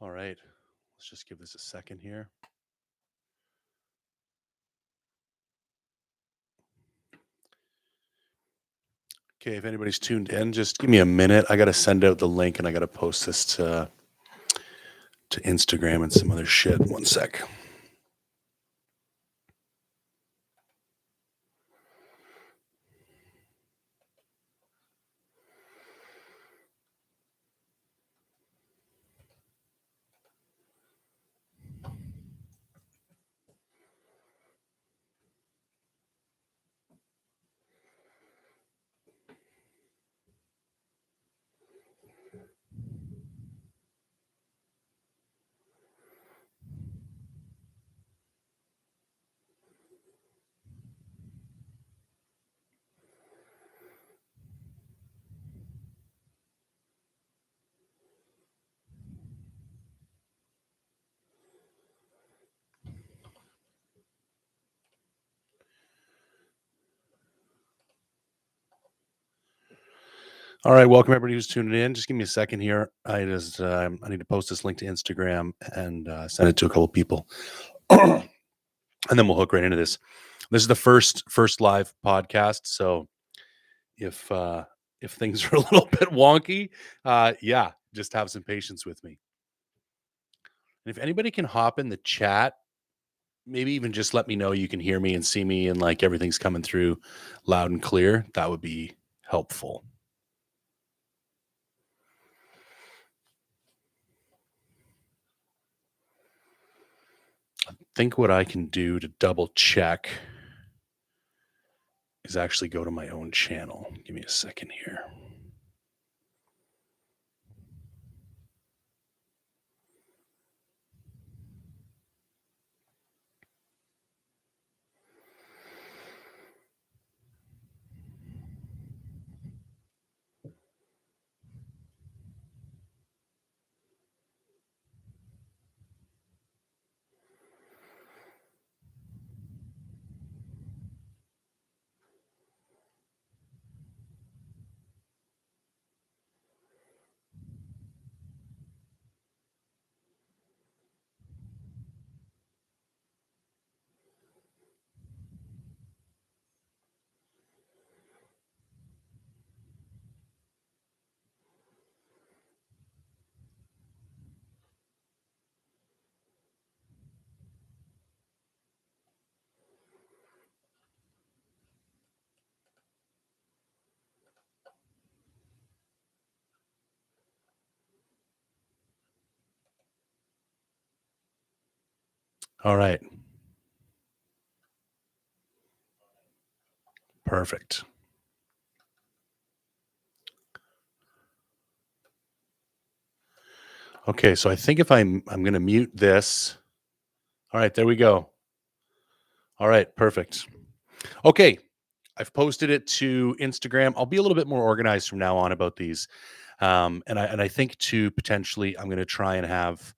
All right, let's just give this a second here. Okay, if anybody's tuned in, just give me a minute. I got to send out the link and I got to post this to Instagram and some other shit. One sec. All right, welcome everybody who's tuning in. Just give me a second here. I need to post this link to Instagram and send it to a couple people, and then we'll hook right into this. This is the first live podcast, so if things are a little bit wonky, yeah, just have some patience with me. And if anybody can hop in the chat, maybe even just let me know you can hear me and see me and like everything's coming through loud and clear, that would be helpful. I think what I can do to double check is actually go to my own channel. Give me a second here. All right. Perfect. Okay, so I think if I'm going to mute this. All right, there we go. All right, perfect. Okay, I've posted it to Instagram. I'll be a little bit more organized from now on about these. And I think to potentially I'm going to try and have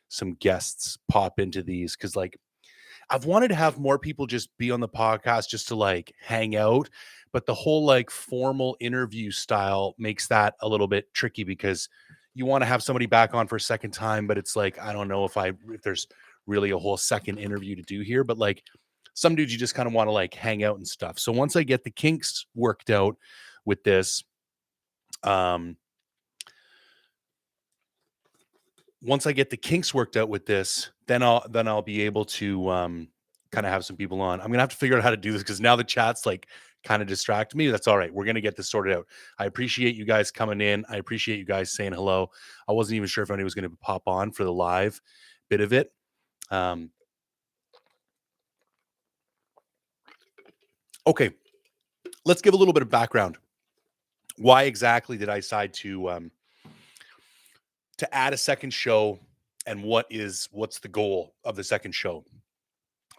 some guests pop into these cuz like I've wanted to have more people just be on the podcast just to like hang out, but the whole like formal interview style makes that a little bit tricky because you want to have somebody back on for a second time, but it's like I don't know if there's really a whole second interview to do here, but like some dudes you just kind of want to like hang out and stuff. So once I get the kinks worked out with this, um once I get the kinks worked out with this, then I'll be able to kind of have some people on. I'm gonna have to figure out how to do this because now the chat's like kind of distract me. That's all right. We're gonna get this sorted out. I appreciate you guys coming in. I appreciate you guys saying hello. I wasn't even sure if anybody was gonna pop on for the live bit of it. Um, okay, let's give a little bit of background. Why exactly did I decide to add a second show, and what's the goal of the second show?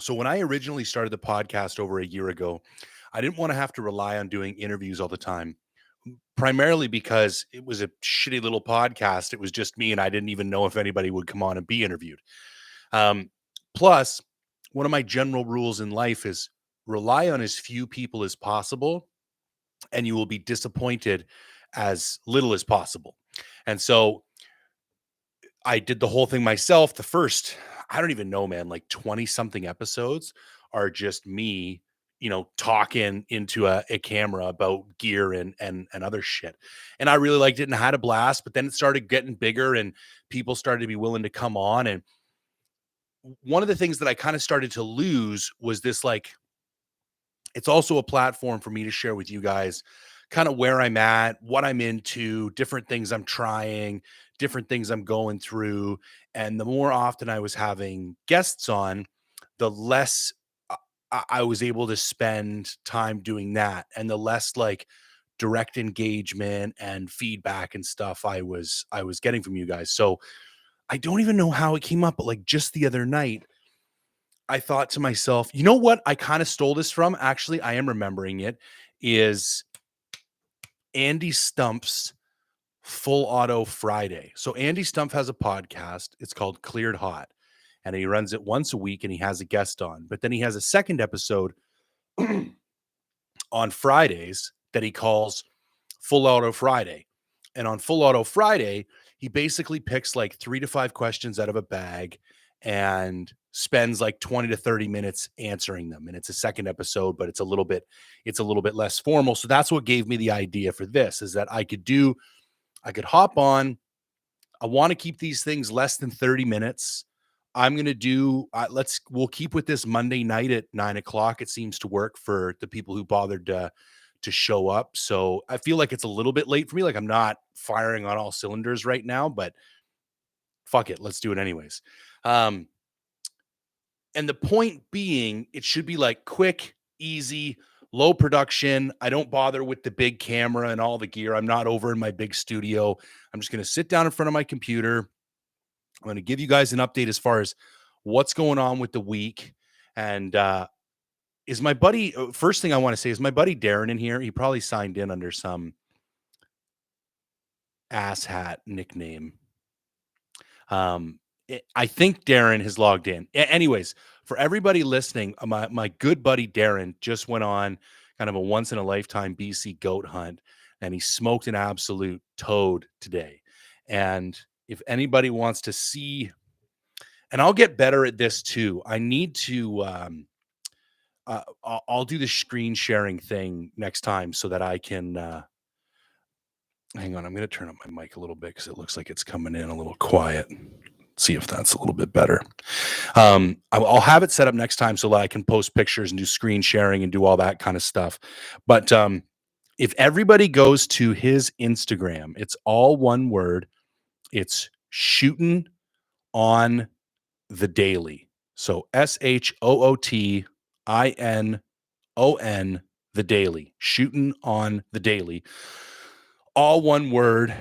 So when I originally started the podcast over a year ago, I didn't want to have to rely on doing interviews all the time, primarily because it was a shitty little podcast. It was just me, and I didn't even know if anybody would come on and be interviewed. Um, Plus, one of my general rules in life is rely on as few people as possible, and you will be disappointed as little as possible. And so I did the whole thing myself. The first, I don't even know, man, like 20 something episodes are just me, talking into a camera about gear and other shit. And I really liked it and had a blast, but then it started getting bigger and people started to be willing to come on. And one of the things that I kind of started to lose was this, like, it's also a platform for me to share with you guys kind of where I'm at, what I'm into, different things I'm trying, different things I'm going through. And the more often I was having guests on, the less I was able to spend time doing that, and the less like direct engagement and feedback and stuff I was getting from you guys. So I don't even know how it came up, but like just the other night, I thought to myself, you know what? I kind of stole this from. Actually, I am remembering it. Is Andy Stump's Full Auto Friday. So Andy Stump has a podcast. It's called Cleared Hot, and he runs it once a week, and he has a guest on. But then he has a second episode on Fridays that he calls Full Auto Friday. And on Full Auto Friday, he basically picks like 3 to 5 questions out of a bag and spends like 20 to 30 minutes answering them. And it's a second episode, but it's a little bit less formal. So that's what gave me the idea for this, is that I could hop on. I want to keep these things less than 30 minutes. I'm going to do, we'll keep with this Monday night at 9 o'clock. It seems to work for the people who bothered to show up. So I feel like it's a little bit late for me. Like I'm not firing on all cylinders right now, but fuck it. Let's do it anyways. Um, and the point being, it should be like quick, easy, low production. I don't bother with the big camera and all the gear. I'm not over in my big studio. I'm just going to sit down in front of my computer. I'm going to give you guys an update as far as what's going on with the week. And is my buddy, first thing I want to say, is my buddy Darren in here? He probably signed in under some asshat nickname. I think Darren has logged in. Anyways, for everybody listening, my good buddy Darren just went on kind of a once in a lifetime BC goat hunt, and he smoked an absolute toad today. And if anybody wants to see, and I'll get better at this too. I need to. I'll do the screen sharing thing next time so that I can. Hang on, I'm going to turn up my mic a little bit because it looks like it's coming in a little quiet. See if that's a little bit better. I'll have it set up next time so that I can post pictures and do screen sharing and do all that kind of stuff. But if everybody goes to his Instagram, it's all one word. It's shooting on the daily. So SHOOTINON the daily. Shooting on the daily. All one word.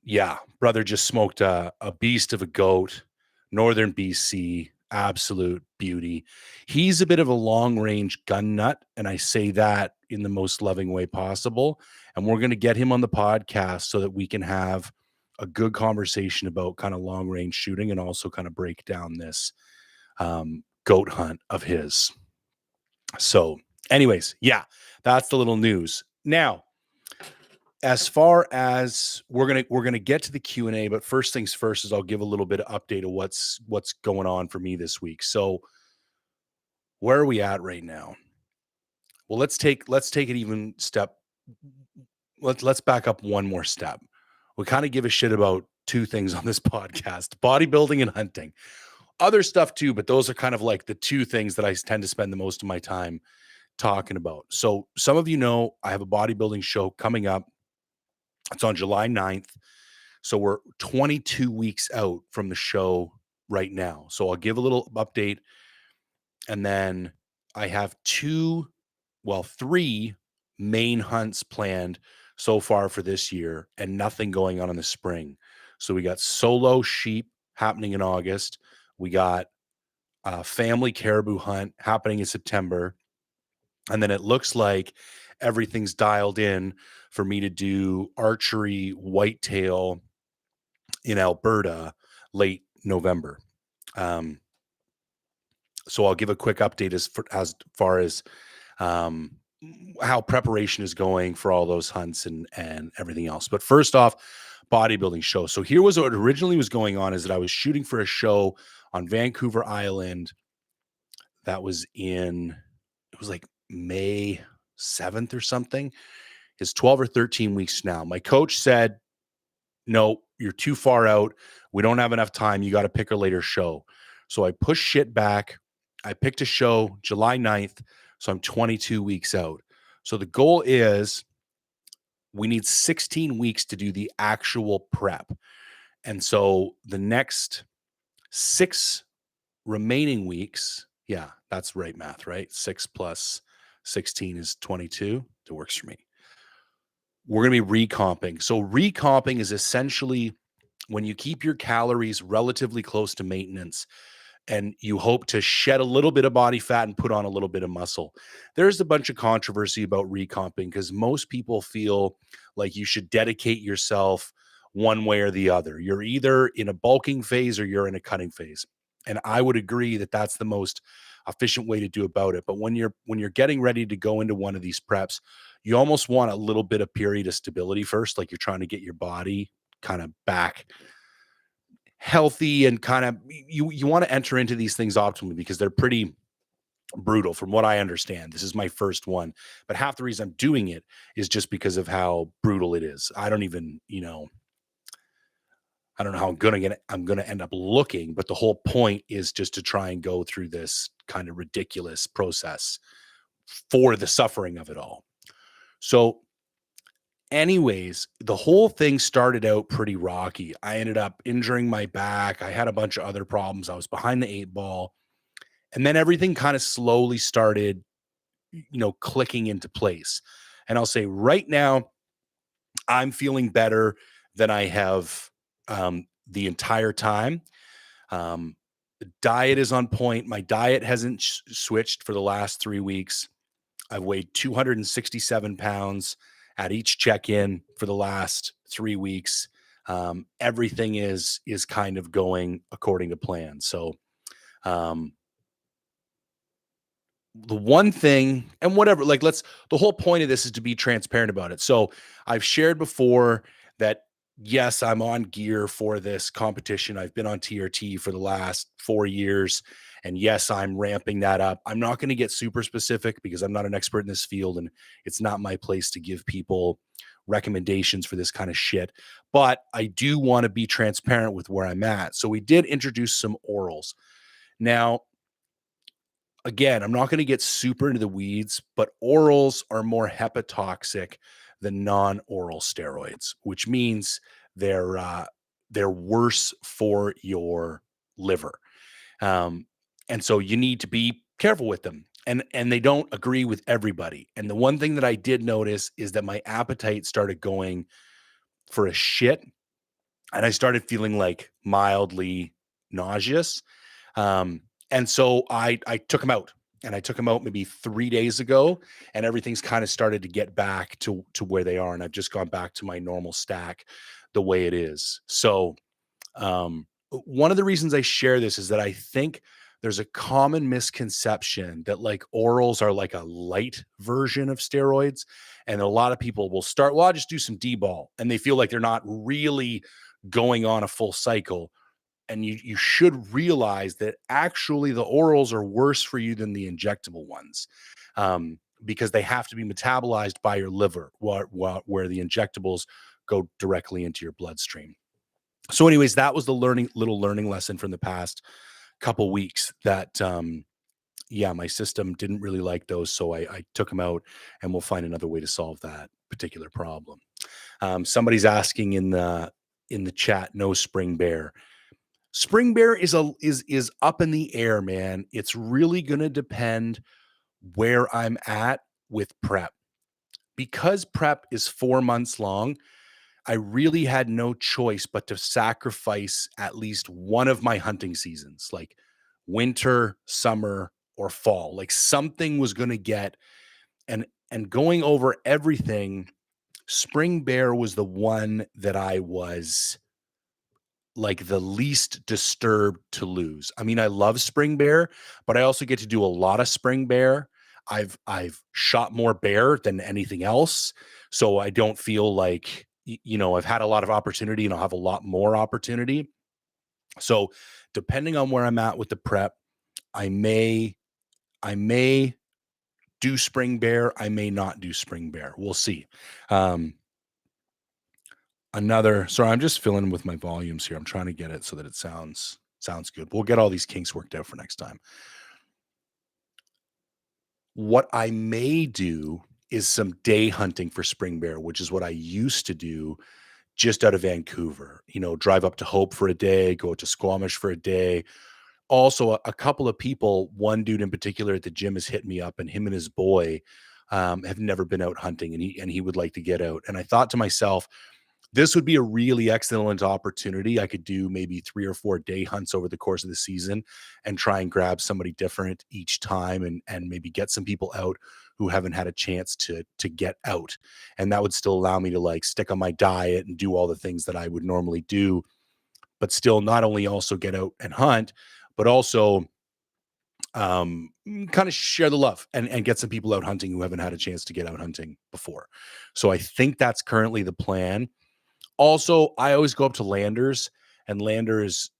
Yeah, brother just smoked a beast of a goat, northern BC, absolute beauty. He's a bit of a long range gun nut, and I say that in the most loving way possible. And we're going to get him on the podcast so that we can have a good conversation about kind of long range shooting and also kind of break down this goat hunt of his. So, anyways, yeah, that's the little news. Now, as far as we're gonna get to the Q&A, but first things first is I'll give a little bit of update of what's going on for me this week. So where are we at right now? Well, let's take it even step. Let's back up one more step. We kind of give a shit about two things on this podcast: bodybuilding and hunting. Other stuff too, but those are kind of like the two things that I tend to spend the most of my time talking about. So some of you know I have a bodybuilding show coming up. It's on July 9th. So we're 22 weeks out from the show right now. So I'll give a little update. And then I have three main hunts planned so far for this year and nothing going on in the spring. So we got solo sheep happening in August. We got a family caribou hunt happening in September. And then it looks like everything's dialed in for me to do archery whitetail in Alberta late November. So I'll give a quick update as far as how preparation is going for all those hunts and everything else. But first off, bodybuilding show. So here was what originally was going on, is that I was shooting for a show on Vancouver Island. That was it was like May 7th or something. It's 12 or 13 weeks now. My coach said, no, you're too far out. We don't have enough time. You got to pick a later show. So I pushed shit back. I picked a show July 9th. So I'm 22 weeks out. So the goal is we need 16 weeks to do the actual prep. And so the next 6 remaining weeks, yeah, that's right math, right? 6 plus 16 is 22. It works for me. We're going to be recomping. So recomping is essentially when you keep your calories relatively close to maintenance and you hope to shed a little bit of body fat and put on a little bit of muscle. There's a bunch of controversy about recomping because most people feel like you should dedicate yourself one way or the other. You're either in a bulking phase or you're in a cutting phase. And I would agree that that's the most efficient way to do about it. But when you're getting ready to go into one of these preps, you almost want a little bit of period of stability first, like you're trying to get your body kind of back healthy and kind of you want to enter into these things optimally because they're pretty brutal from what I understand. This is my first one, but half the reason I'm doing it is just because of how brutal it is. I don't even, I don't know how I'm gonna end up looking, but the whole point is just to try and go through this kind of ridiculous process for the suffering of it all. So anyways, the whole thing started out pretty rocky. I ended up injuring my back. I had a bunch of other problems. I was behind the 8 ball. And then everything kind of slowly started, clicking into place. And I'll say right now, I'm feeling better than I have the entire time. The diet is on point. My diet hasn't switched for the last 3 weeks. I've weighed 267 pounds at each check-in for the last 3 weeks. Everything is kind of going according to plan. So the one thing and whatever, the whole point of this is to be transparent about it. So I've shared before that, yes, I'm on gear for this competition. I've been on TRT for the last 4 years. And yes, I'm ramping that up. I'm not going to get super specific because I'm not an expert in this field and it's not my place to give people recommendations for this kind of shit. But I do want to be transparent with where I'm at. So we did introduce some orals. Now, again, I'm not going to get super into the weeds, but orals are more hepatotoxic than non-oral steroids, which means they're worse for your liver. And so you need to be careful with them. And they don't agree with everybody. And the one thing that I did notice is that my appetite started going for a shit. And I started feeling like mildly nauseous. And so I took them out. And I took them out maybe 3 days ago. And everything's kind of started to get back to where they are. And I've just gone back to my normal stack the way it is. So one of the reasons I share this is that I think there's a common misconception that like orals are like a light version of steroids. And a lot of people will start, well, I'll just do some D-ball. And they feel like they're not really going on a full cycle. And you should realize that actually the orals are worse for you than the injectable ones because they have to be metabolized by your liver where the injectables go directly into your bloodstream. So anyways, that was the little learning lesson from the past couple weeks that, my system didn't really like those. So I took them out and we'll find another way to solve that particular problem. Somebody's asking in the chat, no spring bear. Spring bear is up in the air, man. It's really going to depend where I'm at with prep. Because prep is 4 months long, I really had no choice but to sacrifice at least one of my hunting seasons, like winter, summer, or fall. Like something was going to get and going over everything, spring bear was the one that I was like the least disturbed to lose. I mean, I love spring bear, but I also get to do a lot of spring bear. I've shot more bear than anything else, so I don't feel like, I've had a lot of opportunity and I'll have a lot more opportunity. So depending on where I'm at with the prep, I may I may do spring bear, I may not do spring bear. We'll see. Um, sorry, I'm just filling with my volumes here. I'm trying to get it so that it sounds good. We'll get all these kinks worked out for next time. What I may do is some day hunting for spring bear, which is what I used to do just out of Vancouver. Drive up to Hope for a day, go to Squamish for a day. Also, a couple of people, one dude in particular at the gym has hit me up, and him and his boy have never been out hunting, and he would like to get out. And I thought to myself, this would be a really excellent opportunity. I could do maybe 3 or 4 day hunts over the course of the season and try and grab somebody different each time, and maybe get some people out who haven't had a chance to get out. And that would still allow me to like stick on my diet and do all the things that I would normally do, but still not only also get out and hunt, but also kind of share the love and get some people out hunting who haven't had a chance to get out hunting before. So I think that's currently the plan. Also, I always go up to Landers, and Landers,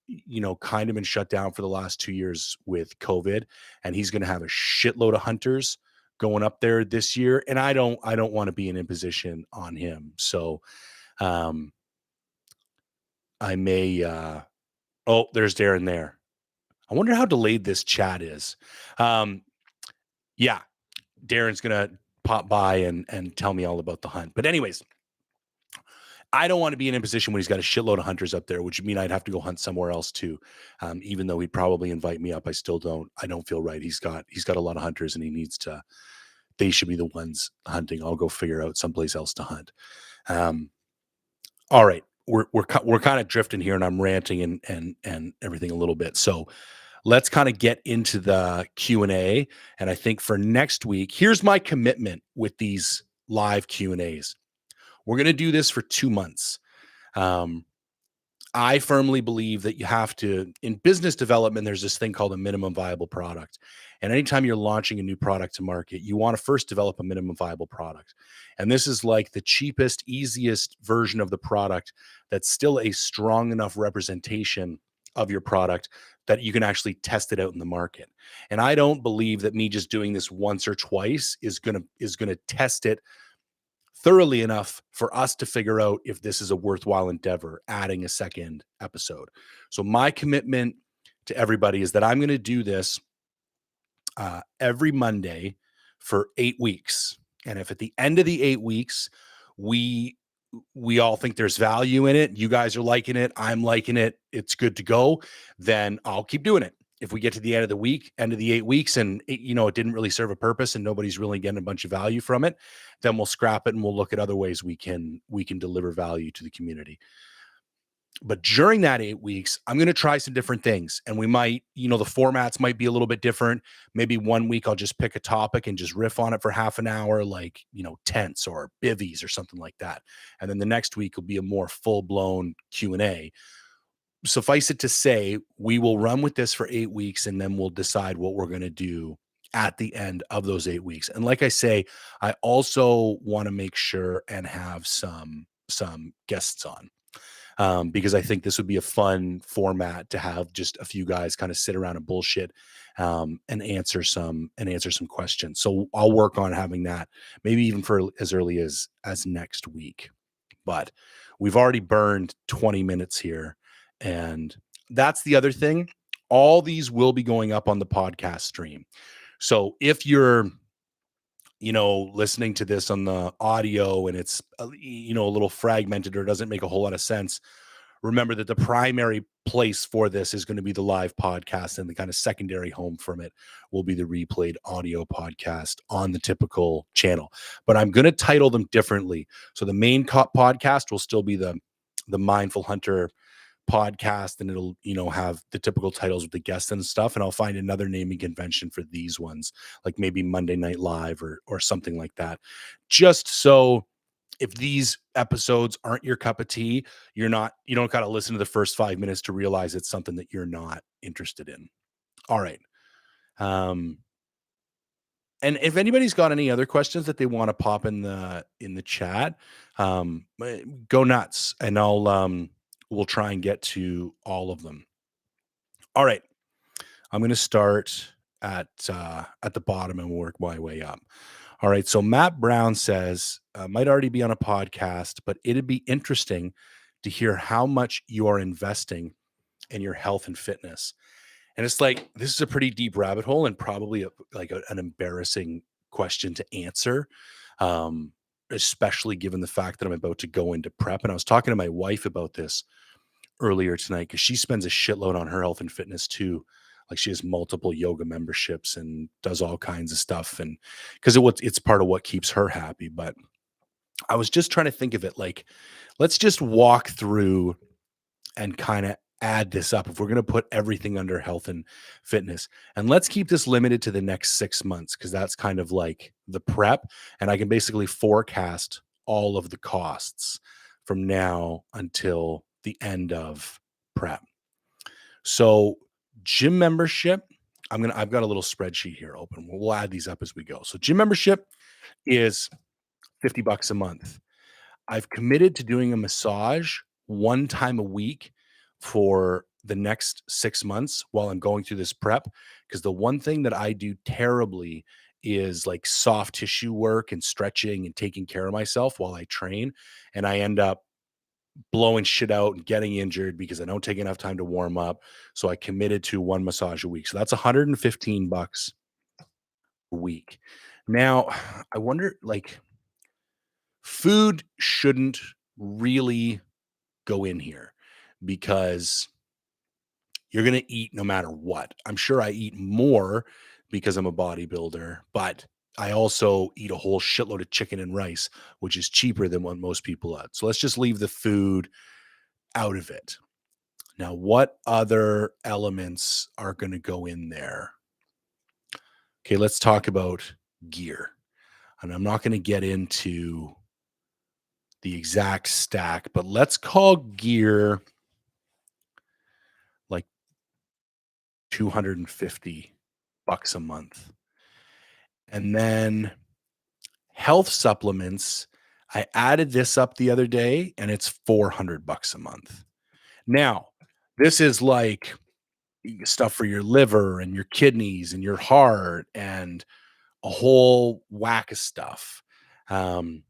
kind of been shut down for the last 2 years with COVID, and he's going to have a shitload of hunters going up there this year, and I don't want to be an imposition on him. So, um, I may. Oh, there's Darren there. I wonder how delayed this chat is. Um, yeah, Darren's gonna pop by and tell me all about the hunt. But anyways, I don't want to be in a position when he's got a shitload of hunters up there, which would mean I'd have to go hunt somewhere else too. Even though he'd probably invite me up, I don't feel right. He's got a lot of hunters, and he needs to. They should be the ones hunting. I'll go figure out someplace else to hunt. All right, we're kind of drifting here, and I'm ranting and everything a little bit. So let's kind of get into the Q&A. And I think for next week, here's my commitment with these live Q&As. We're going to do this for 2 months. Um, I firmly believe that you have to, in business development, there's this thing called a minimum viable product. And anytime you're launching a new product to market, you want to first develop a minimum viable product. And this is like the cheapest, easiest version of the product that's still a strong enough representation of your product that you can actually test it out in the market. And I don't believe that me just doing this once or twice is going to test it thoroughly enough for us to figure out if this is a worthwhile endeavor, adding a second episode. So my commitment to everybody is that I'm going to do this every Monday for 8 weeks. And if at the end of the 8 weeks, we all think there's value in it, you guys are liking it, I'm liking it, it's good to go, then I'll keep doing it. If we get to the end of the 8 weeks, and it didn't really serve a purpose and nobody's really getting a bunch of value from it, then we'll scrap it and we'll look at other ways we can deliver value to the community. But during that 8 weeks, I'm going to try some different things, and we might, the formats might be a little bit different. Maybe one week I'll just pick a topic and just riff on it for half an hour, like, tents or bivvies or something like that. And then the next week will be a more full-blown Q&A. Suffice it to say, we will run with this for 8 weeks, and then we'll decide what we're going to do at the end of those 8 weeks. And like I say, I also want to make sure and have some guests on. Because I think this would be a fun format to have just a few guys kind of sit around and bullshit, and answer some questions. So I'll work on having that maybe even for as early as next week. But we've already burned 20 minutes here, and that's the other thing. All these will be going up on the podcast stream. So if you're listening to this on the audio and it's a little fragmented or doesn't make a whole lot of sense, remember that the primary place for this is going to be the live podcast, and the kind of secondary home from it will be the replayed audio podcast on the typical channel. But I'm going to title them differently. So the main podcast will still be the Mindful Hunter podcast, and it'll have the typical titles with the guests and stuff, and I'll find another naming convention for these ones, like maybe Monday Night Live or something like that, just so if these episodes aren't your cup of tea, you don't got to listen to the first 5 minutes to realize it's something that you're not interested in. All right. And if anybody's got any other questions that they want to pop in the chat, go nuts, and we'll try and get to all of them. All right, I'm going to start at the bottom and work my way up. All right, so Matt Brown says, might already be on a podcast, but it'd be interesting to hear how much you are investing in your health and fitness. And it's like, this is a pretty deep rabbit hole, and probably an embarrassing question to answer, especially given the fact that I'm about to go into prep. And I was talking to my wife about this earlier tonight, because she spends a shitload on her health and fitness too. Like, she has multiple yoga memberships and does all kinds of stuff, and because it's part of what keeps her happy. But I was just trying to think of it like, let's just walk through and kind of add this up if we're going to put everything under health and fitness. And let's keep this limited to the next 6 months, because that's kind of like the prep, and I can basically forecast all of the costs from now until the end of prep. So gym membership, I've got a little spreadsheet here open. We'll add these up as we go. So gym membership is $50 a month. I've committed to doing a massage one time a week for the next 6 months while I'm going through this prep, because the one thing that I do terribly is like soft tissue work and stretching and taking care of myself while I train, and I end up blowing shit out and getting injured because I don't take enough time to warm up. So I committed to one massage a week. So that's $115 a week. Now, I wonder, like, food shouldn't really go in here, because you're going to eat no matter what. I'm sure I eat more because I'm a bodybuilder, but I also eat a whole shitload of chicken and rice, which is cheaper than what most people eat. So let's just leave the food out of it. Now, what other elements are going to go in there? Okay, let's talk about gear. And I'm not going to get into the exact stack, but let's call gear like $250 a month. And then health supplements, I added this up the other day, and it's $400 a month. Now, this is like stuff for your liver and your kidneys and your heart and a whole whack of stuff. And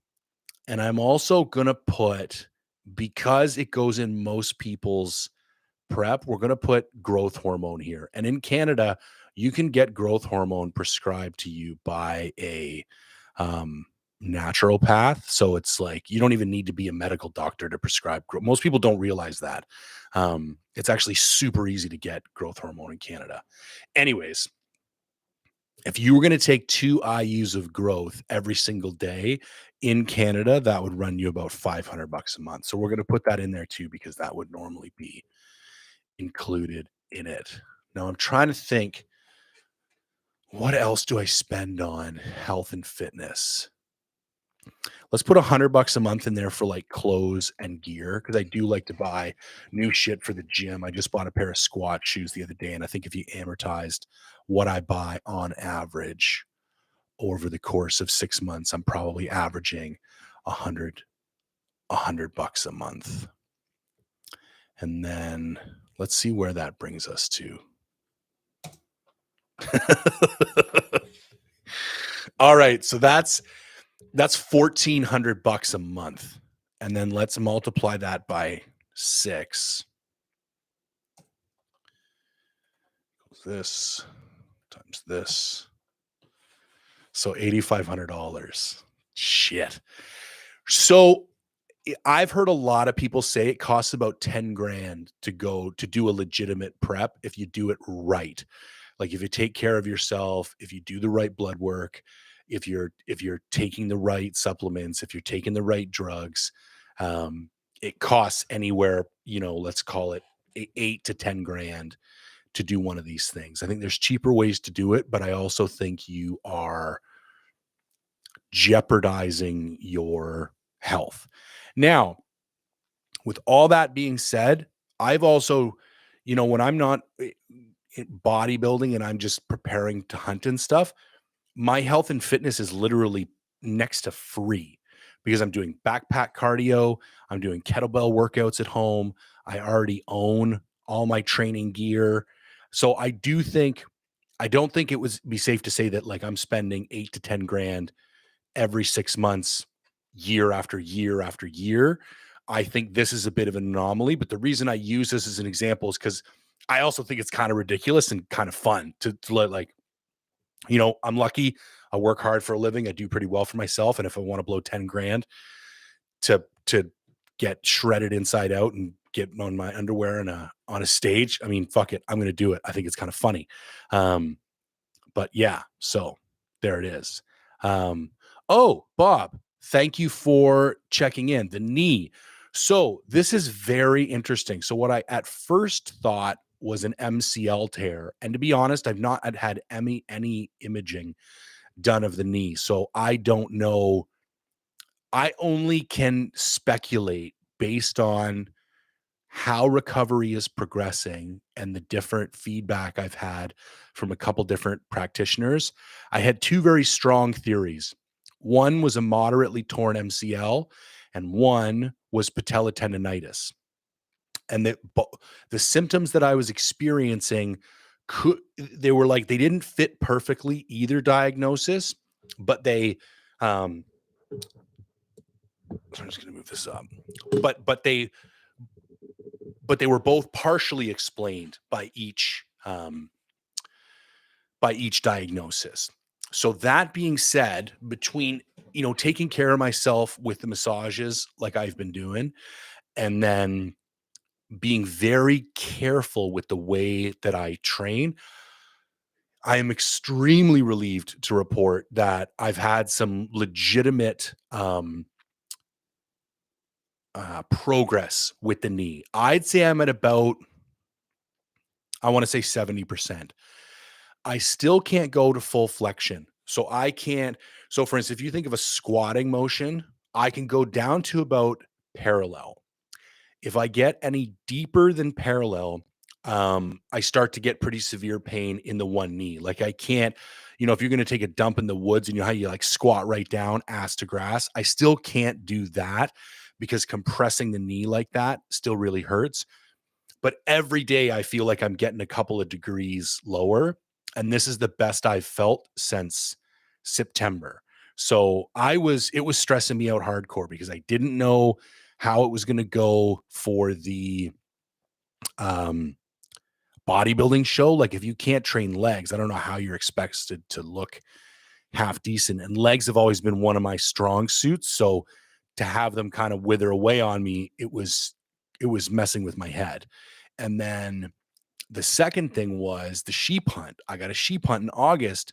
I'm also going to put, because it goes in most people's prep, we're going to put growth hormone here. And in Canada, you can get growth hormone prescribed to you by a naturopath. So it's like, you don't even need to be a medical doctor to prescribe. Most people don't realize that. It's actually super easy to get growth hormone in Canada. Anyways, if you were going to take 2 IUs of growth every single day in Canada, that would run you about $500 a month. So we're going to put that in there too, because that would normally be included in it. Now I'm trying to think, what else do I spend on health and fitness? Let's put $100 a month in there for like clothes and gear, because I do like to buy new shit for the gym. I just bought a pair of squat shoes the other day, and I think if you amortized what I buy on average over the course of 6 months, I'm probably averaging $100 a month. And then let's see where that brings us to. All right, so that's $1,400 a month. And then let's multiply that by 6. This times this. So $8,500. Shit. So I've heard a lot of people say it costs about 10 grand to go to do a legitimate prep if you do it right. Like, if you take care of yourself, if you do the right blood work, if you're taking the right supplements, if you're taking the right drugs, it costs anywhere, let's call it 8 to 10 grand to do one of these things. I think there's cheaper ways to do it, but I also think you are jeopardizing your health. Now, with all that being said, I've also, when I'm not bodybuilding and I'm just preparing to hunt and stuff, my health and fitness is literally next to free because I'm doing backpack cardio, I'm doing kettlebell workouts at home. I already own all my training gear. So I don't think it would be safe to say that like I'm spending 8 to 10 grand every 6 months, year after year after year. I think this is a bit of an anomaly, but the reason I use this as an example is because I also think it's kind of ridiculous and kind of fun to let like, I'm lucky. I work hard for a living. I do pretty well for myself. And if I want to blow 10 grand to get shredded inside out and get on my underwear on a stage, I mean, fuck it. I'm gonna do it. I think it's kind of funny. Um, but yeah, so there it is. Oh, Bob, thank you for checking in. The knee. So this is very interesting. So what I at first thought was an MCL tear, and to be honest, I've not had any imaging done of the knee, so I don't know. I only can speculate based on how recovery is progressing and the different feedback I've had from a couple different practitioners. I had two very strong theories. One was a moderately torn MCL, and one was patella tendonitis. And the symptoms that I was experiencing they were like they didn't fit perfectly either diagnosis, but um so I'm just going to move this up. But they were both partially explained by each diagnosis. So that being said, between taking care of myself with the massages like I've been doing, and then being very careful with the way that I train, I am extremely relieved to report that I've had some legitimate progress with the knee. I'd say I'm at about, I want to say 70%. I still can't go to full flexion. So I can't. So for instance, if you think of a squatting motion, I can go down to about parallel. If I get any deeper than parallel, I start to get pretty severe pain in the one knee. Like I can't, if you're going to take a dump in the woods and you know how you like squat right down, ass to grass, I still can't do that because compressing the knee like that still really hurts. But every day I feel like I'm getting a couple of degrees lower. And this is the best I've felt since September. So it was stressing me out hardcore because I didn't know how it was going to go for the bodybuilding show. Like if you can't train legs, I don't know how you're expected to look half decent. And legs have always been one of my strong suits. So to have them kind of wither away on me, it was messing with my head. And then the second thing was the sheep hunt. I got a sheep hunt in August,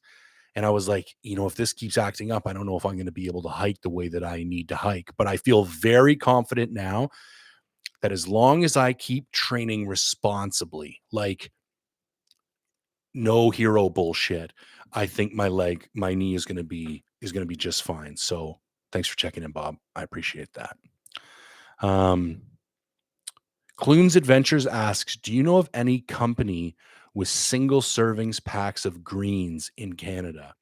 and I was like, if this keeps acting up, I don't know if I'm going to be able to hike the way that I need to hike. But I feel very confident now that as long as I keep training responsibly, like no hero bullshit, I think my knee is going to be just fine. So thanks for checking in, Bob. I appreciate that. Clunes Adventures asks, do you know of any company with single servings packs of greens in Canada?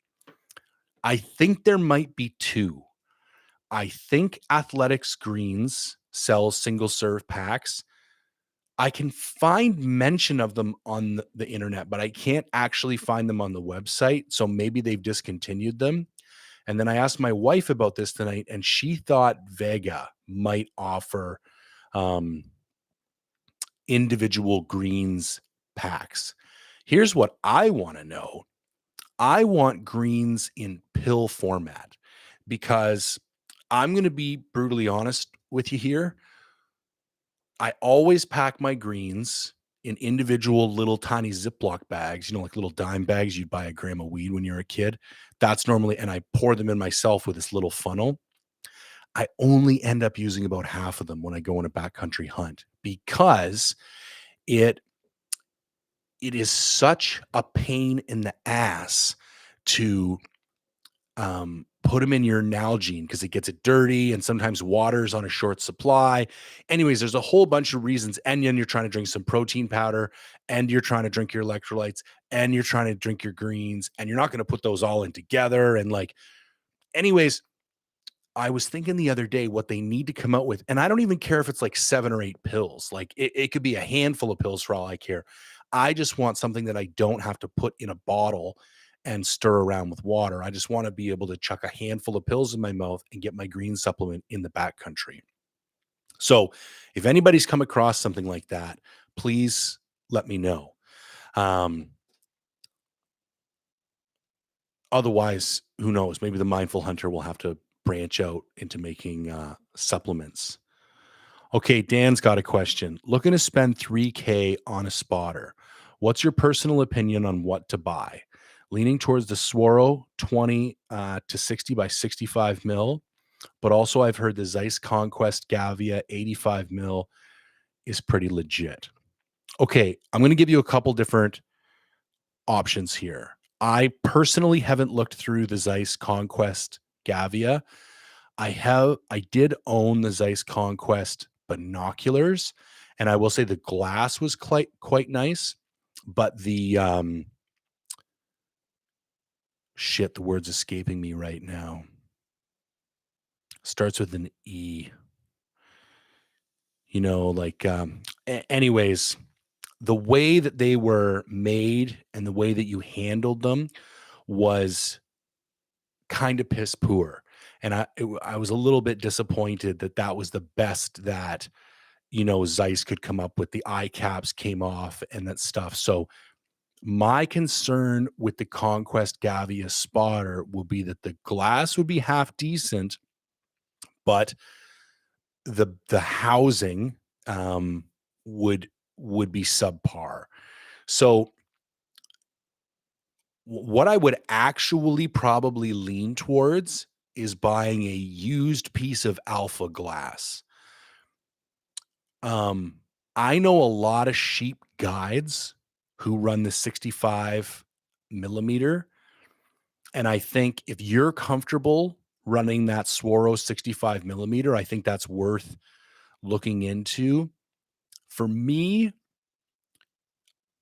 I think there might be two. I think Athletics Greens sells single serve packs. I can find mention of them on the internet, but I can't actually find them on the website. So maybe they've discontinued them. And then I asked my wife about this tonight, and she thought Vega might offer individual greens packs. Here's what I want to know. I want greens in pill format because I'm going to be brutally honest with you here. I always pack my greens in individual little tiny Ziploc bags, like little dime bags you'd buy a gram of weed when you're a kid. That's normally, and I pour them in myself with this little funnel. I only end up using about half of them when I go on a backcountry hunt because it is such a pain in the ass to put them in your Nalgene because it gets it dirty, and sometimes water's on a short supply. Anyways, there's a whole bunch of reasons. And then you're trying to drink some protein powder, and you're trying to drink your electrolytes, and you're trying to drink your greens, and you're not going to put those all in together. And like, anyways, I was thinking the other day what they need to come out with, and I don't even care if it's like 7 or 8 pills. Like it could be a handful of pills for all I care. I just want something that I don't have to put in a bottle and stir around with water. I just want to be able to chuck a handful of pills in my mouth and get my green supplement in the backcountry. So if anybody's come across something like that, please let me know. Um, Otherwise, who knows? Maybe the mindful hunter will have to branch out into making supplements. Okay, Dan's got a question. Looking to spend 3K on a spotter. What's your personal opinion on what to buy? Leaning towards the Swaro 20 to 60 by 65 mil, but also I've heard the Zeiss Conquest Gavia 85 mil is pretty legit. Okay, I'm going to give you a couple different options here. I personally haven't looked through the Zeiss Conquest Gavia. I did own the Zeiss Conquest binoculars, and I will say the glass was quite nice, but the the word's escaping me right now. Starts with an E. You know, like anyways, the way that they were made and the way that you handled them was kind of piss poor. And I was a little bit disappointed that that was the best that, you know, Zeiss could come up with. The eye caps came off and that stuff. So my concern with the Conquest Gavia spotter will be that the glass would be half decent, but the housing would be subpar. So what I would actually probably lean towards is buying a used piece of alpha glass. I know a lot of sheep guides who run the 65 millimeter. And I think if you're comfortable running that Swaro 65 millimeter, I think that's worth looking into. For me,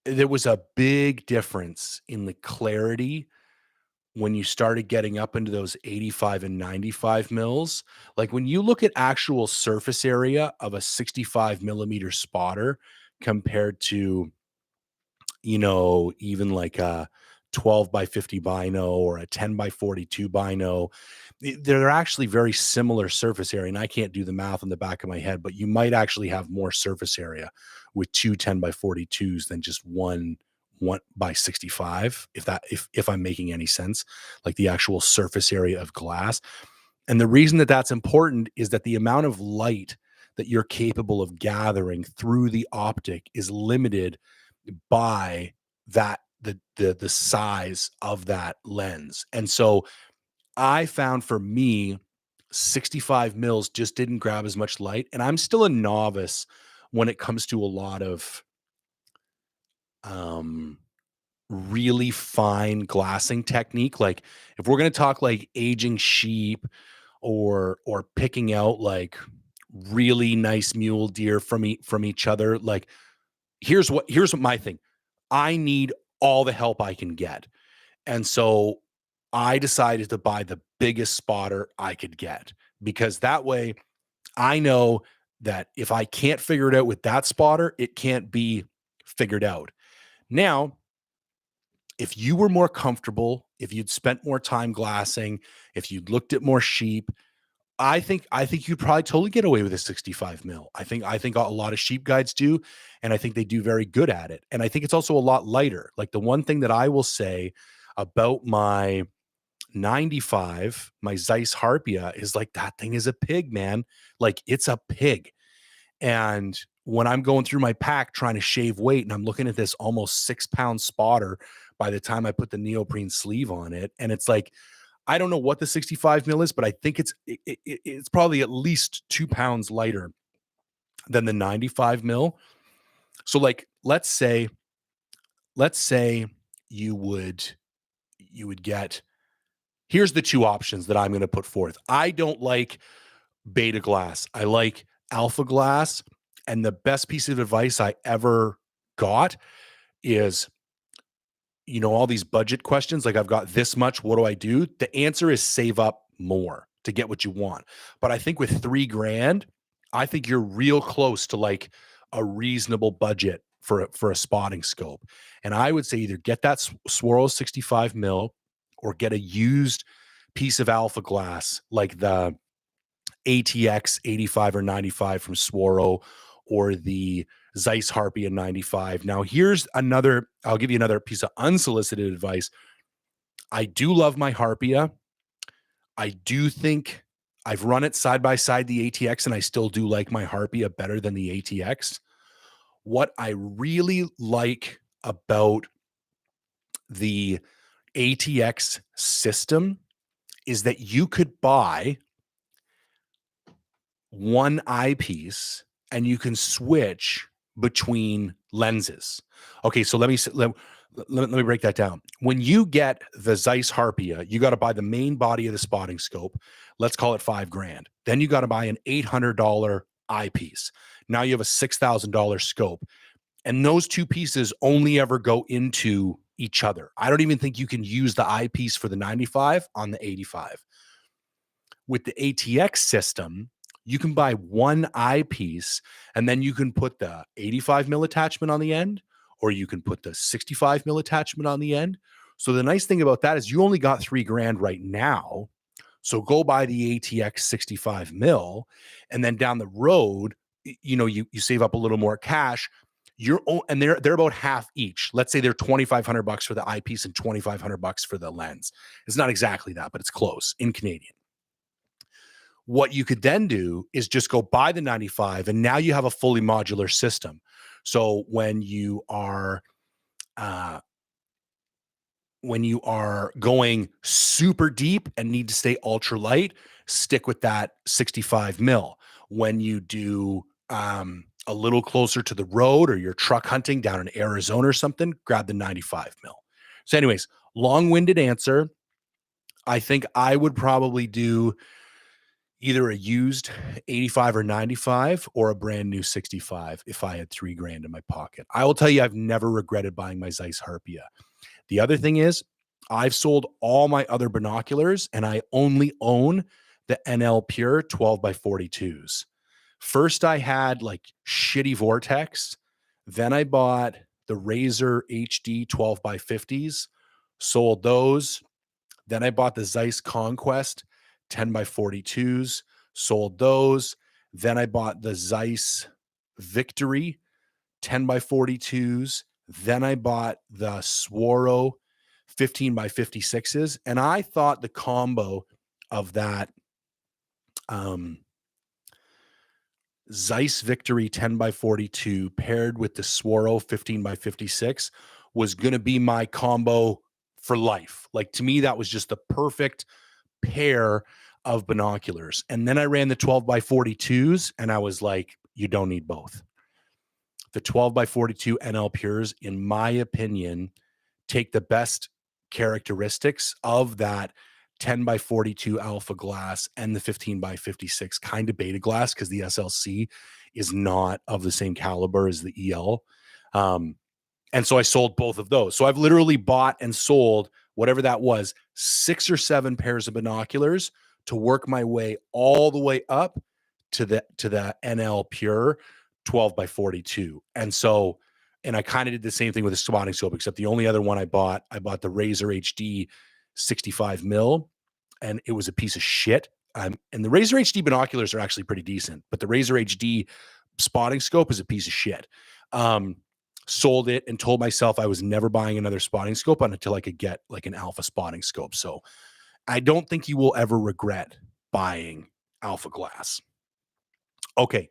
there was a big difference in the clarity when you started getting up into those 85 and 95 mils. Like when you look at actual surface area of a 65 millimeter spotter compared to, you know, even like a 12 by 50 bino or a 10 by 42 bino, they're actually very similar surface area. And I can't do the math on the back of my head, but you might actually have more surface area with two 10 by 42s than just one by 65, if I'm making any sense, like the actual surface area of glass. And the reason that that's important is that the amount of light that you're capable of gathering through the optic is limited by that the size of that lens. And so I found for me 65 mils just didn't grab as much light, and I'm still a novice when it comes to a lot of um really fine glassing technique. Like if we're going to talk like aging sheep or picking out like really nice mule deer from each other, like here's what my thing. I need all the help I can get. And so I decided to buy the biggest spotter I could get, because that way I know that if I can't figure it out with that spotter, it can't be figured out. Now, if you were more comfortable, if you'd spent more time glassing, if you'd looked at more sheep, I think you'd probably totally get away with a 65 mil. I think a lot of sheep guides do, and I think they do very good at it. And I think it's also a lot lighter. Like the one thing that I will say about my 95, my Zeiss Harpia, is like that thing is a pig, man. Like it's a pig. And when I'm going through my pack trying to shave weight and I'm looking at this almost 6-pound spotter by the time I put the neoprene sleeve on it, and it's like, I don't know what the 65 mil is, but I think it's probably at least 2 pounds lighter than the 95 mil. So like, let's say you would get here's the two options that I'm going to put forth. I don't like beta glass. I like alpha glass. And the best piece of advice I ever got is, you know, all these budget questions, like I've got this much, what do I do? The answer is save up more to get what you want. But I think with $3,000, I think you're real close to like a reasonable budget for a spotting scope. And I would say either get that Swirl 65 mil or get a used piece of alpha glass like the ATX 85 or 95 from Swirl or the Zeiss Harpia 95. Now, here's another, I'll give you another piece of unsolicited advice. I do love my Harpia. I do think I've run it side by side the ATX, and I still do like my Harpia better than the ATX. What I really like about the ATX system is that you could buy one eyepiece and you can switch between lenses. Okay, so let me break that down. When you get the Zeiss Harpia, you got to buy the main body of the spotting scope. Let's call it $5,000. Then you got to buy an $800 eyepiece. Now you have a $6,000 scope. And those two pieces only ever go into each other. I don't even think you can use the eyepiece for the 95 on the 85. With the ATX system, you can buy one eyepiece and then you can put the 85 mil attachment on the end, or you can put the 65 mil attachment on the end. So the nice thing about that is you only got $3,000 right now. So go buy the ATX 65 mil, and then down the road, you know, you save up a little more cash. And they're about half each. Let's say they're $2,500 for the eyepiece and $2,500 for the lens. It's not exactly that, but it's close in Canadian. What you could then do is just go buy the 95, and now you have a fully modular system. So when you are going super deep and need to stay ultra light, stick with that 65 mil. When you do a little closer to the road or you're truck hunting down in Arizona or something, grab the 95 mil. So anyways, long-winded answer. I think I would probably do either a used 85 or 95 or a brand new 65 if I had $3,000 in my pocket. I will tell you, I've never regretted buying my Zeiss Harpia. The other thing is I've sold all my other binoculars and I only own the NL Pure 12 by 42s. First, I had like shitty Vortex. Then I bought the Razor HD 12 by 50s, sold those. Then I bought the Zeiss Conquest 10 by 42s, sold those. Then I bought the Zeiss Victory 10 by 42s. Then I bought the Swirl 15 by 56s. And I thought the combo of that Zeiss Victory 10 by 42 paired with the Swirl 15 by 56 was going to be my combo for life. Like, to me, that was just the perfect pair of binoculars. And then I ran the 12 by 42s and I was like, you don't need both. The 12 by 42 NL Pures, in my opinion, take the best characteristics of that 10 by 42 alpha glass and the 15 by 56 kind of beta glass, because the SLC is not of the same caliber as the EL. And so I sold both of those. So I've literally bought and sold whatever that was, 6 or 7 pairs of binoculars to work my way all the way up to the NL Pure 12 by 42. And I kind of did the same thing with the spotting scope, except the only other one I bought the Razor HD 65 mil, and it was a piece of shit. And the Razor HD binoculars are actually pretty decent, but the Razor HD spotting scope is a piece of shit. Sold it and told myself I was never buying another spotting scope until I could get like an alpha spotting scope. So I don't think you will ever regret buying alpha glass. Okay.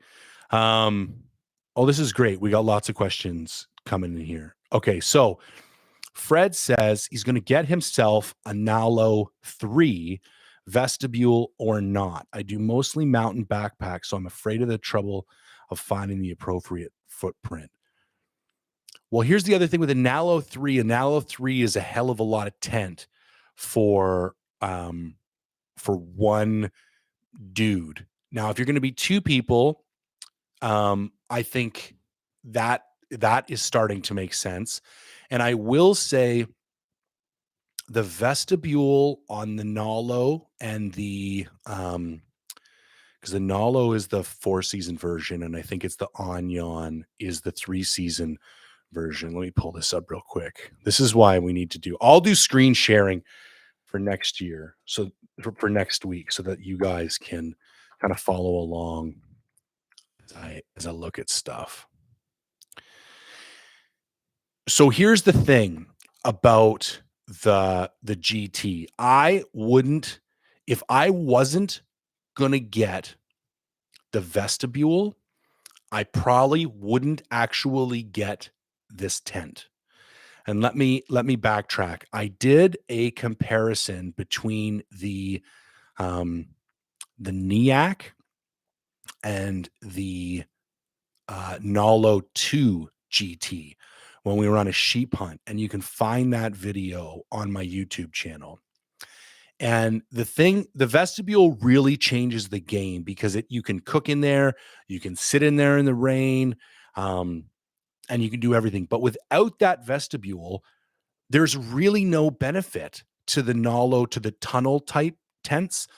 Oh, this is great. We got lots of questions coming in here. Okay. So Fred says he's going to get himself a Nalo 3 vestibule or not. I do mostly mountain backpacks, so I'm afraid of the trouble of finding the appropriate footprint. Well, here's the other thing with a Nalo 3. A Nalo 3 is a hell of a lot of tent for um, for one dude. Now, if you're going to be two people, I think that that is starting to make sense. And I will say the vestibule on the Nalo and because the Nalo is the 4-season version, and I think it's the Onion is the 3-season version. Let me pull this up real quick. This is why we need to do. I'll do screen sharing for next year, so for next week, so that you guys can kind of follow along as I look at stuff. So here's the thing about the GT. I wouldn't, if I wasn't gonna get the vestibule, I probably wouldn't actually get this tent. And let me backtrack. I did a comparison between the NIAC and the Nalo 2 GT when we were on a sheep hunt, and you can find that video on my YouTube channel. And the vestibule really changes the game because you can cook in there, you can sit in there in the rain, um, and you can do everything. But without that vestibule, there's really no benefit to the Nalo, to the tunnel type tents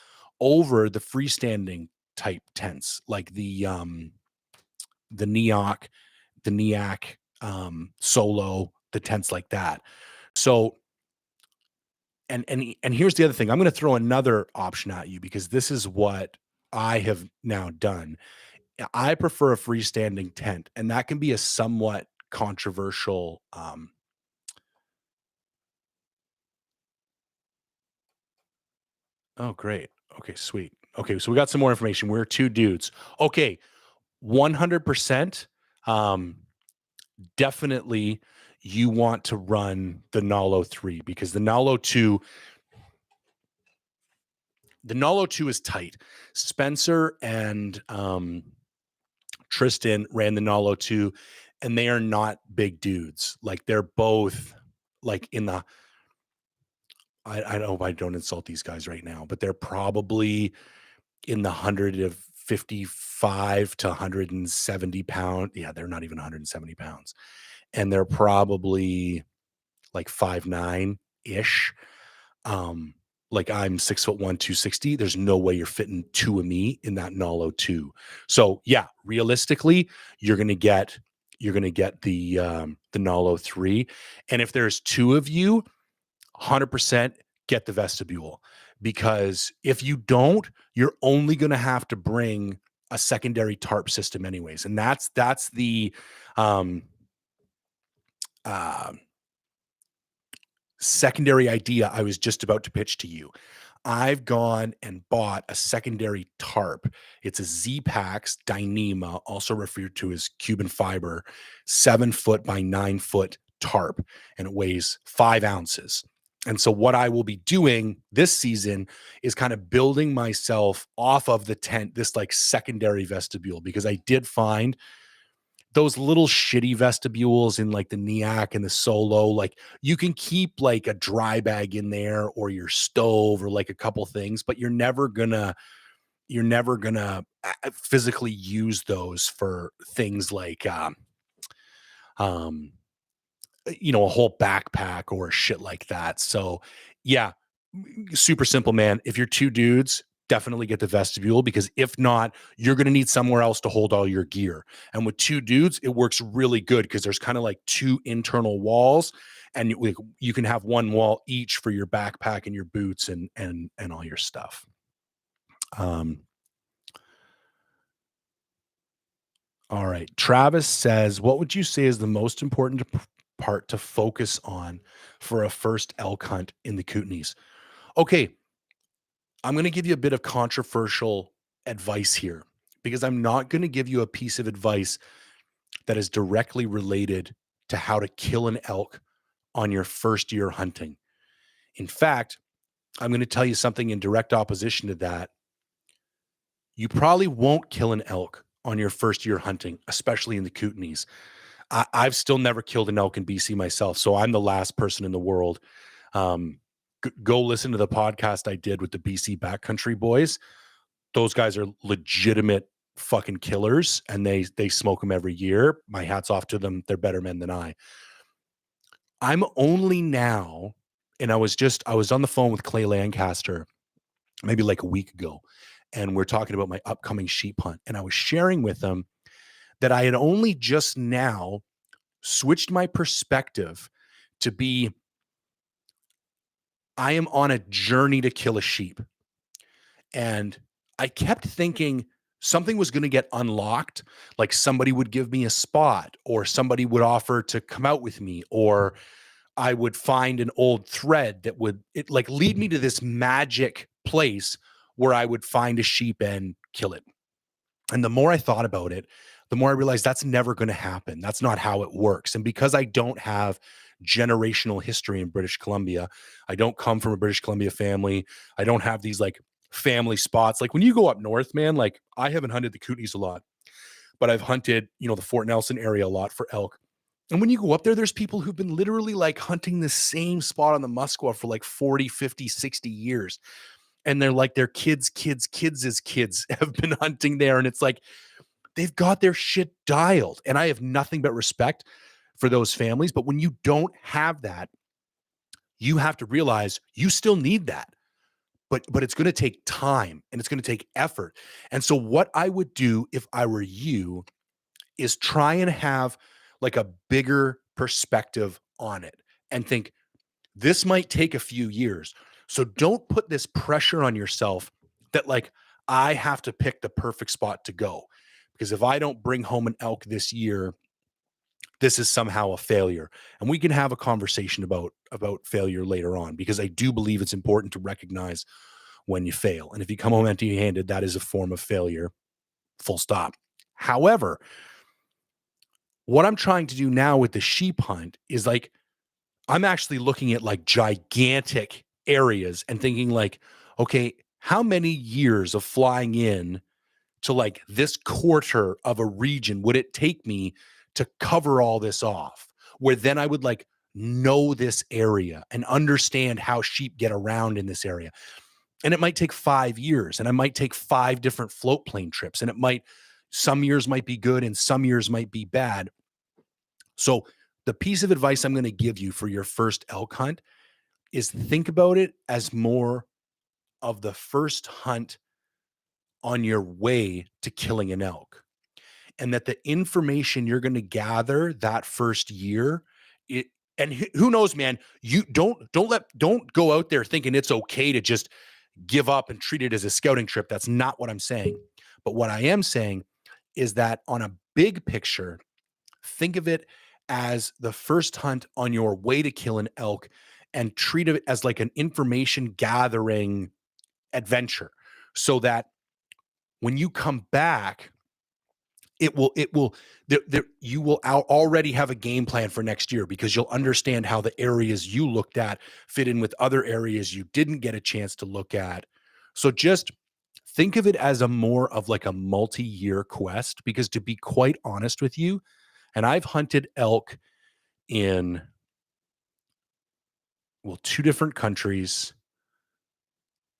over the freestanding type tents, like the NEOC, the NEAC, Solo, the tents like that. So, and here's the other thing. I'm going to throw another option at you because this is what I have now done. I prefer a freestanding tent, and that can be a somewhat controversial. Oh, great. Okay, sweet. Okay, so we got some more information. We're two dudes. Okay, 100%. Um, Definitely you want to run the Nalo 3 because the Nalo 2 is tight. Spencer and Tristan ran the Nalo 2, and they are not big dudes. Like they're both like in the I don't hope I don't insult these guys right now, but they're probably in the 155 to 170 pound. Yeah, they're not even 170 pounds. And they're probably like 5'9" ish. Um, like I'm 6'1", 260. There's no way you're fitting two of me in that Nalo 2. So yeah, realistically, you're gonna get the Nalo 3. And if there's two of you, 100% get the vestibule. Because if you don't, you're only gonna have to bring a secondary tarp system anyways. And that's the um uh secondary idea I was just about to pitch to you. I've gone and bought a secondary tarp. It's a Z-Pax Dyneema, also referred to as Cuban fiber, 7 foot by 9 foot tarp, and it weighs 5 ounces. And so, what I will be doing this season is kind of building myself off of the tent, this like secondary vestibule, because I did find those little shitty vestibules in like the NEAC and the Solo, like you can keep like a dry bag in there or your stove or like a couple things, but you're never gonna physically use those for things like um a whole backpack or shit like that. So yeah, super simple, man. If you're two dudes, definitely get the vestibule because if not, you're going to need somewhere else to hold all your gear. And with two dudes, it works really good because there's kind of like two internal walls, and you can have one wall each for your backpack and your boots and all your stuff. Um, all right. Travis says, "What would you say is the most important part to focus on for a first elk hunt in the Kootenays?" Okay, I'm going to give you a bit of controversial advice here because I'm not going to give you a piece of advice that is directly related to how to kill an elk on your first year hunting. In fact, I'm going to tell you something in direct opposition to that. You probably won't kill an elk on your first year hunting, especially in the Kootenays. I've still never killed an elk in BC myself, so I'm the last person in the world. Um, go listen to the podcast I did with the BC Backcountry boys. Those guys are legitimate fucking killers, and they smoke them every year. My hat's off to them. They're better men than I. I'm only now, and I was on the phone with Clay Lancaster maybe like a week ago, and we're talking about my upcoming sheep hunt. And I was sharing with them that I had only just now switched my perspective to be, I am on a journey to kill a sheep. And I kept thinking something was going to get unlocked, like somebody would give me a spot, or somebody would offer to come out with me, or I would find an old thread that would like lead me to this magic place where I would find a sheep and kill it. And the more I thought about it, the more I realized that's never going to happen. That's not how it works. And because I don't have generational history in British Columbia, I don't come from a British Columbia family. I don't have these like family spots. Like when you go up north, man, like I haven't hunted the Kootenays a lot, but I've hunted, the Fort Nelson area a lot for elk. And when you go up there, there's people who've been literally like hunting the same spot on the Muskwa for like 40, 50, 60 years. And they're like their kids' kids' have been hunting there. And it's like, they've got their shit dialed. And I have nothing but respect for those families. But when you don't have that, you have to realize you still need that. But it's going to take time and it's going to take effort. And so what I would do if I were you is try and have like a bigger perspective on it and think this might take a few years. So don't put this pressure on yourself that like, I have to pick the perfect spot to go. Because if I don't bring home an elk this year, this is somehow a failure. And we can have a conversation about failure later on, because I do believe it's important to recognize when you fail. And if you come home empty-handed, that is a form of failure, full stop. However, what I'm trying to do now with the sheep hunt is like, I'm actually looking at like gigantic areas and thinking like, okay, how many years of flying in to like this quarter of a region would it take me to cover all this off, where then I would like know this area and understand how sheep get around in this area. And it might take 5 years, and I might take 5 different float plane trips, and some years might be good and some years might be bad. So the piece of advice I'm going to give you for your first elk hunt is think about it as more of the first hunt on your way to killing an elk. And that the information you're going to gather that first year, and who knows, man, you don't go out there thinking it's okay to just give up and treat it as a scouting trip. That's not what I'm saying. But what I am saying is that on a big picture, think of it as the first hunt on your way to kill an elk, and treat it as like an information gathering adventure, so that when you come back, you will already have a game plan for next year, because you'll understand how the areas you looked at fit in with other areas you didn't get a chance to look at. So just think of it as a more of like a multi-year quest, because to be quite honest with you, and I've hunted elk in, 2 different countries,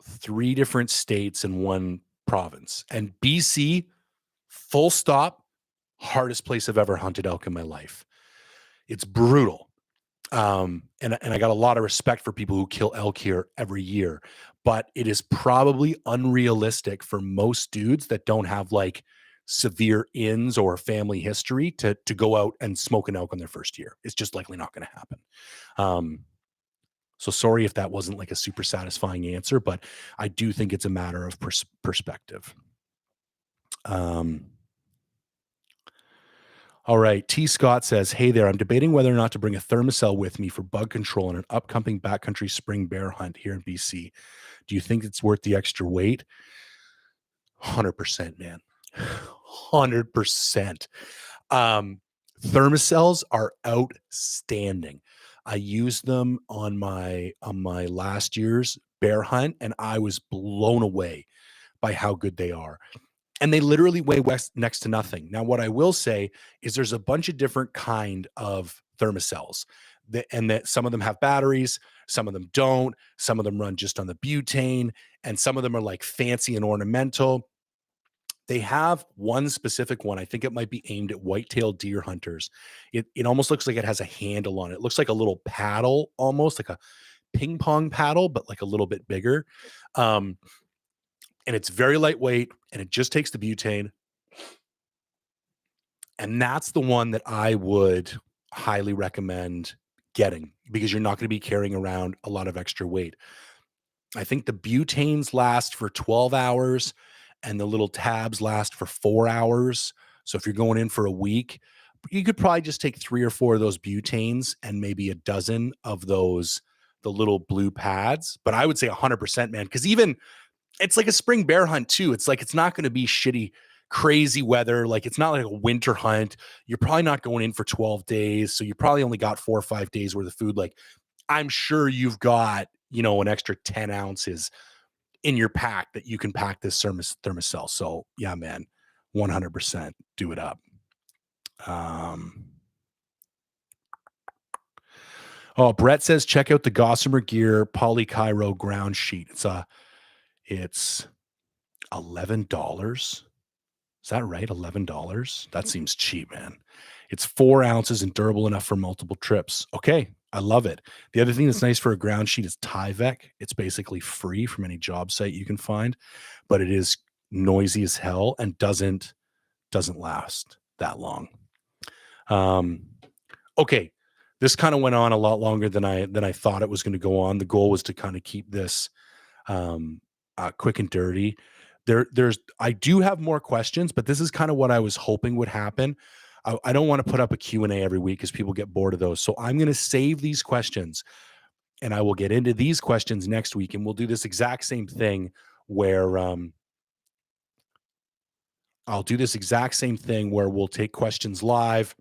3 different states, and 1 province. And BC, full stop, hardest place I've ever hunted elk in my life. It's brutal. And I got a lot of respect for people who kill elk here every year, but it is probably unrealistic for most dudes that don't have like severe ins or family history to go out and smoke an elk on their first year. It's just likely not going to happen. So sorry if that wasn't like a super satisfying answer, but I do think it's a matter of perspective. All right. T. Scott says, hey there, I'm debating whether or not to bring a thermocell with me for bug control in an upcoming backcountry spring bear hunt here in BC. Do you think it's worth the extra weight? 100%, man. 100%. Thermocells are outstanding. I used them on my last year's bear hunt, and I was blown away by how good they are. And they literally weigh next to nothing. Now, what I will say is there's a bunch of different kind of thermocells, and that some of them have batteries, Some of them don't. Some of them run just on the butane, and some of them are like fancy and ornamental. They have one specific one. I think it might be aimed at white-tailed deer hunters. It almost looks like it has a handle on it. It looks like a little paddle, almost like a ping pong paddle, but like a little bit bigger. Um, and it's very lightweight, and it just takes the butane. And that's the one that I would highly recommend getting, because you're not going to be carrying around a lot of extra weight. I think the butanes last for 12 hours and the little tabs last for 4 hours. So if you're going in for a week, you could probably just take 3 or 4 of those butanes and maybe a dozen of those, the little blue pads. But I would say 100%, man, because even it's like a spring bear hunt too. It's like, it's not going to be shitty, crazy weather. Like, it's not like a winter hunt. You're probably not going in for 12 days. So you probably only got 4 or 5 days worth of food. Like, I'm sure you've got, an extra 10 ounces in your pack that you can pack this thermocell. So yeah, man, 100% do it up. Brett says, check out the Gossamer Gear Poly Cairo ground sheet. It's $11. Is that right? $11? That seems cheap, man. It's 4 ounces and durable enough for multiple trips. Okay, I love it. The other thing that's nice for a ground sheet is Tyvek. It's basically free from any job site you can find, but it is noisy as hell and doesn't last that long. Okay, this kind of went on a lot longer than I thought it was going to go on. The goal was to kind of keep this quick and dirty. I do have more questions, but this is kind of what I was hoping would happen. I don't want to put up a Q&A every week because people get bored of those. So I'm going to save these questions, and I will get into these questions next week, and we'll do this exact same thing where I'll do this exact same thing where we'll take questions live,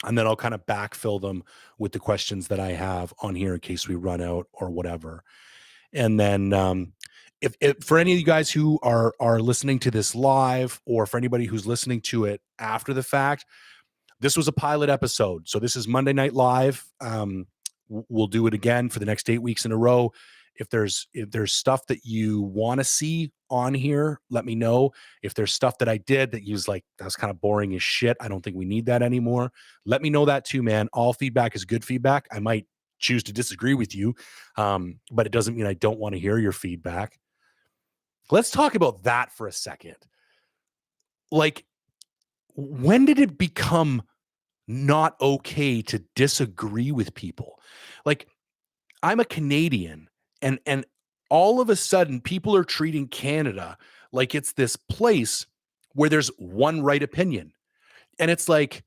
and then I'll kind of backfill them with the questions that I have on here in case we run out or whatever. And then if for any of you guys who are listening to this live, or for anybody who's listening to it after the fact, this was a pilot episode. So this is Monday Night Live. We'll do it again for the next 8 weeks in a row. If there's stuff that you want to see on here, let me know. If there's stuff that I did that you was like, that was kind of boring as shit, I don't think we need that anymore, let me know that too, man. All feedback is good feedback. I might choose to disagree with you, but it doesn't mean I don't want to hear your feedback. Let's talk about that for a second. Like, when did it become not okay to disagree with people? Like, I'm a Canadian, and all of a sudden people are treating Canada like it's this place where there's one right opinion. And it's like,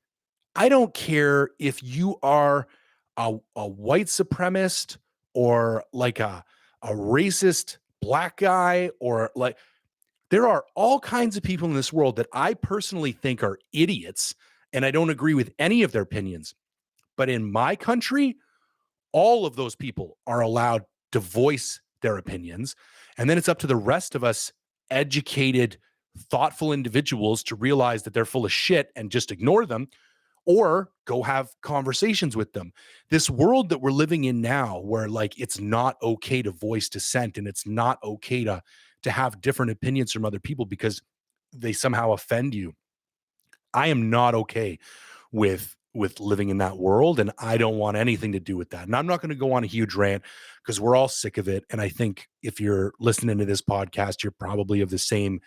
I don't care if you are a white supremacist or like a racist black guy, or like, there are all kinds of people in this world that I personally think are idiots, and I don't agree with any of their opinions. But in my country, all of those people are allowed to voice their opinions. And then it's up to the rest of us educated, thoughtful individuals to realize that they're full of shit and just ignore them, or go have conversations with them. This world that we're living in now, where like, it's not okay to voice dissent, and it's not okay to have different opinions from other people because they somehow offend you. I am not okay with living in that world, and I don't want anything to do with that. And I'm not going to go on a huge rant because we're all sick of it. And I think if you're listening to this podcast, you're probably of the same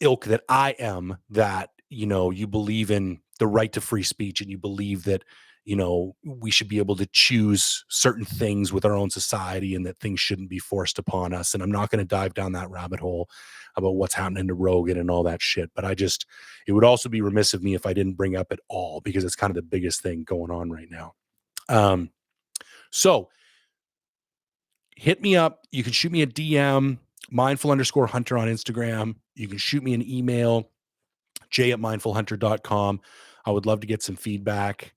ilk that I am, that, you believe in the right to free speech, and you believe that, we should be able to choose certain things with our own society, and that things shouldn't be forced upon us. And I'm not going to dive down that rabbit hole about what's happening to Rogan and all that shit. But it would also be remiss of me if I didn't bring up at all, because it's kind of the biggest thing going on right now. So hit me up. You can shoot me a DM, mindful_hunter on Instagram. You can shoot me an email, j@mindfulhunter.com. I would love to get some feedback.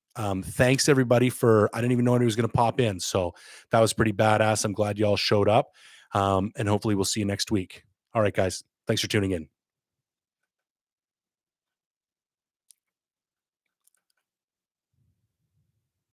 Thanks everybody I didn't even know anybody was going to pop in. So that was pretty badass. I'm glad y'all showed up. And hopefully we'll see you next week. All right, guys. Thanks for tuning in.